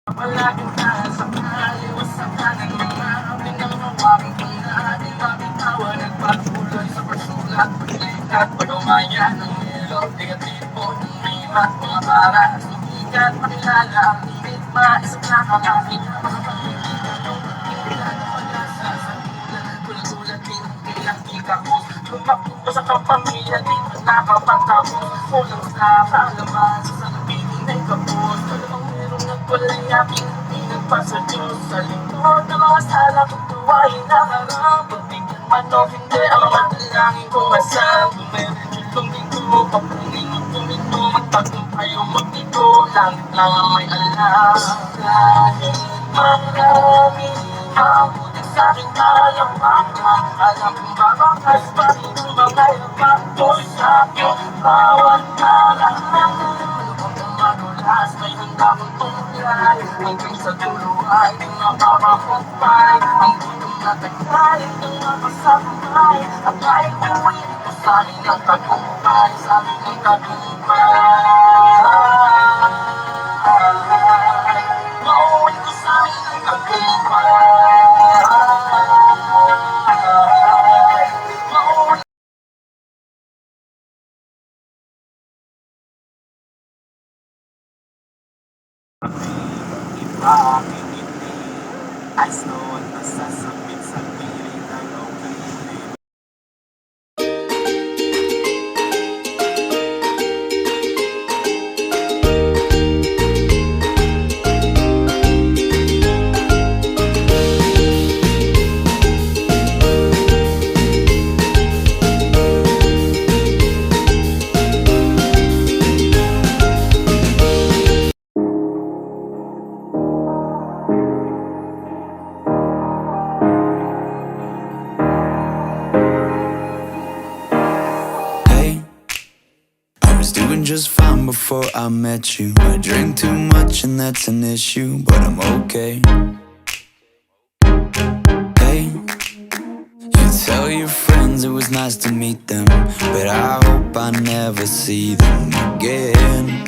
Palaging nasa kaliwas sa kanan ng mga pinangawaking panglahat ay mabitawan at patuloy sa pagsulat, paglikat, pag-umaya ng ilog, negatibo ng rimat, mga para, sumikat, makilala ang limit, maisap na kakakin, mga pamilihan ng pagkikilan, pag-asa sa ulan, tulad din ang pinakikakos, lumakbo ko sa kapamilya, di na nakapagtapos, kulang sa kaalaman, sa salapitin ay kapos, talagang merong nagwalay aking hindi nagpasa Diyos sa likod ng mga sala kung tuwain na harap, pagbigyan man o hindi ang mga dalangin ko asal, bumeredyo lumingo, papunin o tumingo, magtagumpay o magbigo, langit lang ang may alam, kahit maraming mabuting sa'king kayang alam kong babakas pa rin ang mga yapak ko sa iyo, bawat kalahan madulas, may handa kong tunglay hanggang sa dulo ay di mapapakupay ang gutom na taglay ng makasabay at ay uwi ito sa amin ng tagumpay, sa amin ng tagumpay, mauwi ko sa amin ng tagumpay, mauwi. Aking ngiti ay slow at nasasabit sa piling ng okay. Doing just fine before I met you. I drink too much and that's an issue, but I'm okay. Hey, you tell your friends it was nice to meet them, but I hope I never see them again.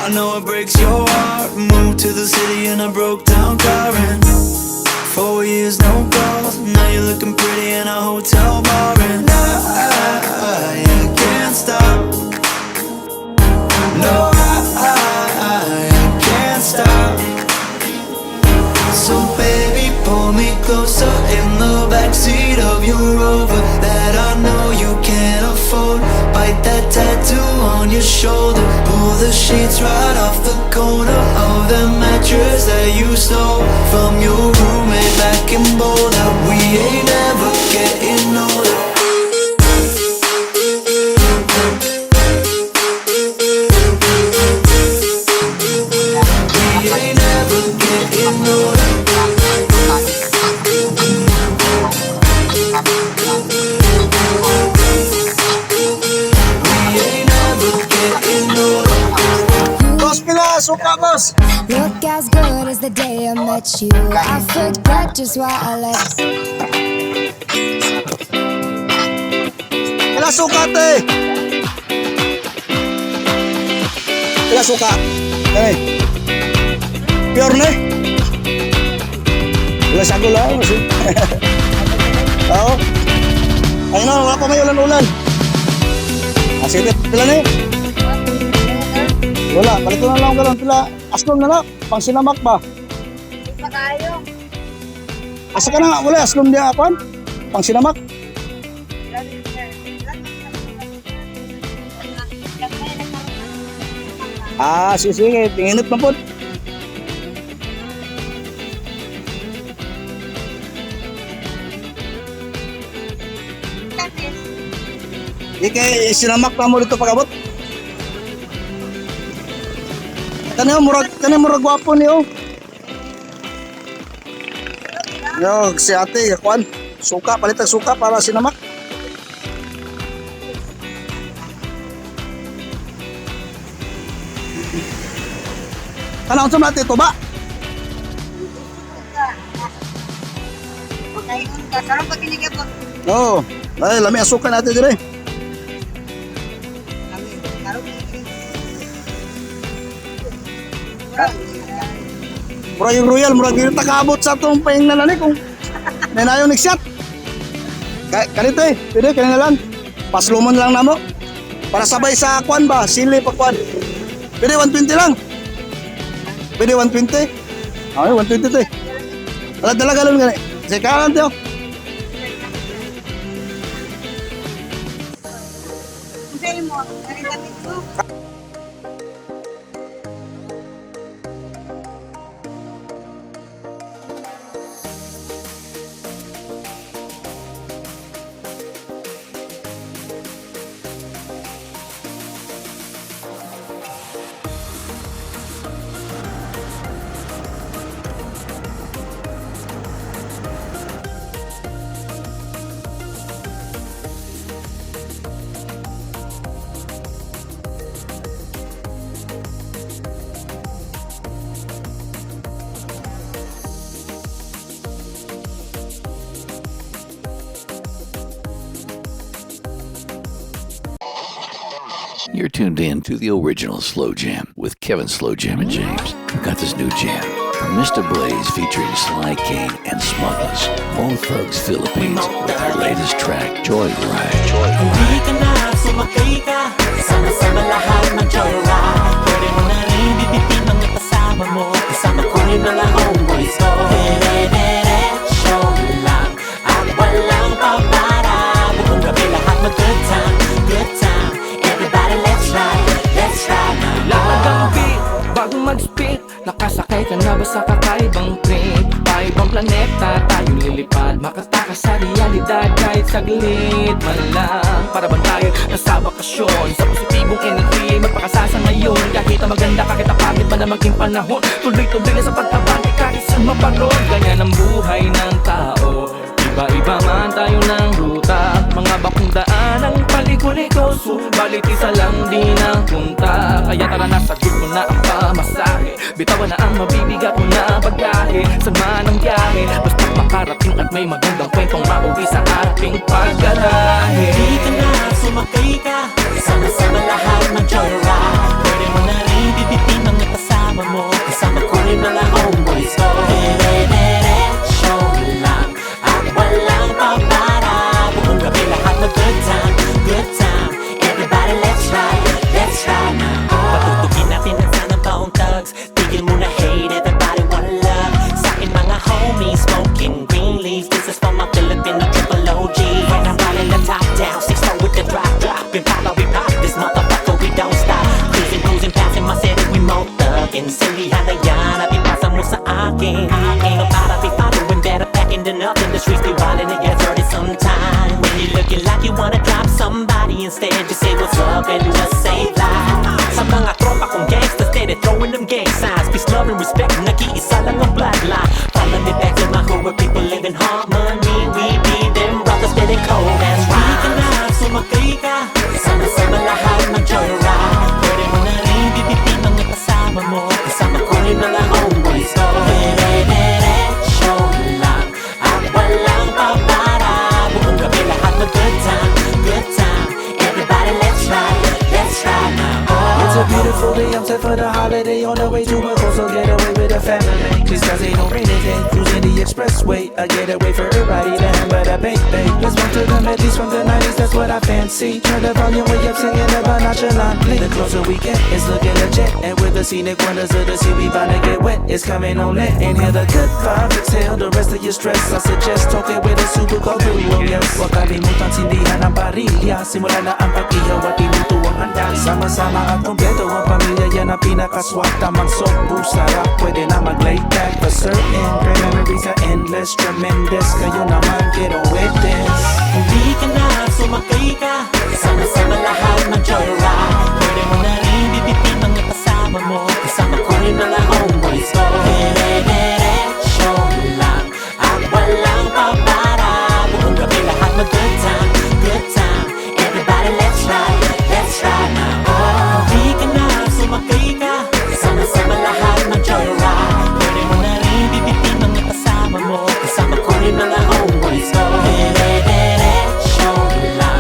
I know it breaks your heart. Moved to the city in a broke down car and 4 years no calls. Now you're looking pretty in a hotel bar and I can't stop. No, I can't stop. So baby, pull me closer in the backseat of your Rover that I know you can't afford. Bite that tattoo on your shoulder. Pull the sheets right off the corner of the mattress that you stole from your roommate back in Boulder. We ain't ever getting older. We ain't ever getting older. Suka, boss! Look as good as the day I met you. I forget just why I left. Ila suka, te! Ila suka! Hey! Pure na eh! Ila sago lang, kasi. Oo? Ayun na, wala pa may ulan-ulan. Sige, pila na eh. Wala, palito na lang gano'n pila. Aslong na lang, pang sinamak ba? Pa kayo. Asa ka na, wala, aslong niya apan? Pang sinamak? Sige, sige, tinginit na po. Di kay sinamak pa mo dito pag-abot. Kani murag gwapo niyo. Yo, si ate, kuan, suka, palitag suka para sinamak. Kana unsa man ito ba? Sarap pag kinigyan po. Oo, ay lami asukan natin dire. Mura yung royal, mura yung takabot sa itong paing na nani kung nanayon nag-shot. Kanito eh, pwede, kanina lang. Pasluman lang na mo. Para sabay sa kwan ba, sili pa kwan. Pwede 120 lang. Pwede 120. Okay, 120 to eh. Alat talaga lang gani. Sige kalan tayo. Kasi mo, narinig ko. You're tuned in to the original Slow Jam with Kevin Slow Jam and James. We've got this new jam from Mr. Blaze featuring Sly King and Smugglers, Bone Thugs Philippines, with their latest track, Joyride. Hindi ka na, sumakay ka. Sama-sama lahat ng joyride. Pwede mo na rin bibitin ang kasama mo. Kasama ko rin na lang homeboys ko. Dire-diretso lang at walang papara. Buong gabi lahat mag-good time, good time. Everybody let's ride now. Lahat ang beat, bago mag-spit. Nakasakay ka na ba sa kakaibang trip? Paibang planeta, tayo lilipad. Makatakas sa realidad kahit saglit man lang. Para bang tayo nasa bakasyon, sa positibong energy magpakasasa ngayon. Kahit na maganda, kahit na pangit man na maging panahon, tuloy-tuloy na sa pagtabante kahit sa maparon. Ganyan ang buhay ng tao, iba-iba man tayo ng ruta. Mga bakong daan ang paliko-liko, subalit isa lang din ang punta. Kaya tara na, sagot ko na ang pamasahe. Bitawan na ang mabibigat mo na bagahe. Saan man ang biyahe, basta't makarating at may magandang kwentong mauwi sa ating paggarahe. Hindi ka na, sumakay ka. Sama-sama lahat ng joyride. Pwede mo na rin bibitin ang kasama mo. Kasama ko rin na lang homeboys ko. Dire-diretso lang at walang papara. Buong gabi lahat mag good time, good time. Everybody let's ride now. Patutugin natin ang sana Bone Thugs. Tigil mo na hate, everybody wanna love. Sa akin mga homies, smoking green leaves. This is for my Filipino triple OG. When I'm riding the top down, 6-4 with the drop. Impala we pop, this motherfucker we don't stop. Cruising, passing my city, we more thuggin'. Sindihan na yan, at ipasa mo sa akin. Ain't no para be following, better packing than nothing. The streets be wildin', it gets dirty sometime. When you looking like you wanna drop somebody, instead just say what's up and just say fly. Sa mga tropa kong gangsters, steady throwing them gang signs. Peace, love, and respect, nag-iisa lang ang bloodline. Follow me back to my hood where people live in harmony. We be them brothers spitting cold as rhymes. Hindi ka na, sumakay ka. Sama-sama lahat ng joyride. Pwede mo na rin bibitin ang kasama mo. Kasama ko rin na lang homeboys ko. Dire-diretso lang at walang papara. Buong gabi lahat mag good time, good time. Everybody let's ride now. It's a beautiful day, I'm set for the holiday. On the way to a coastal getaway with the family. Cause ain't no rainy day, cruising the expressway. A getaway for everybody, the hammer, the bake. Let's run to the melodies from the 90s, that's what I fancy. Turn the volume way up, singing about nonchalantly. The closer we get, it's looking legit. And with the scenic wonders of the sea, we bound to get wet. It's coming on lit. Inhale the good vibes, exhale the rest of your stress. I suggest talking with a super cold brew, yes. Huwag kalimutan sindihan ang barilya. Simula na ang pag-ihaw at iluto ang handa. Sama-sama at kompleto ang pamilya, yan ang pinakaswak. Tamang sopo, sarap, pwede na mag-lay back. For certain, great memories are endless, tremendous. Kayo naman, get on with this. Hindi ka na, sumakay ka. Sama-sama lahat ng joyride. Pwede mo na rin bibitin ang kasama mo. Kasama ko rin na lang homeboys ko. Dire-diretso lang at walang papara. Buong gabi lahat mag good time, good time. Everybody let's ride now. Hindi ka na, sumakay ka. Sama-sama lahat ng joyride. Pwede mo na rin bibitin ang kasama mo. Kasama ko rin na lang homeboys ko. Dire-diretso lang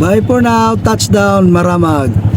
Bye for now. Touchdown Maramag.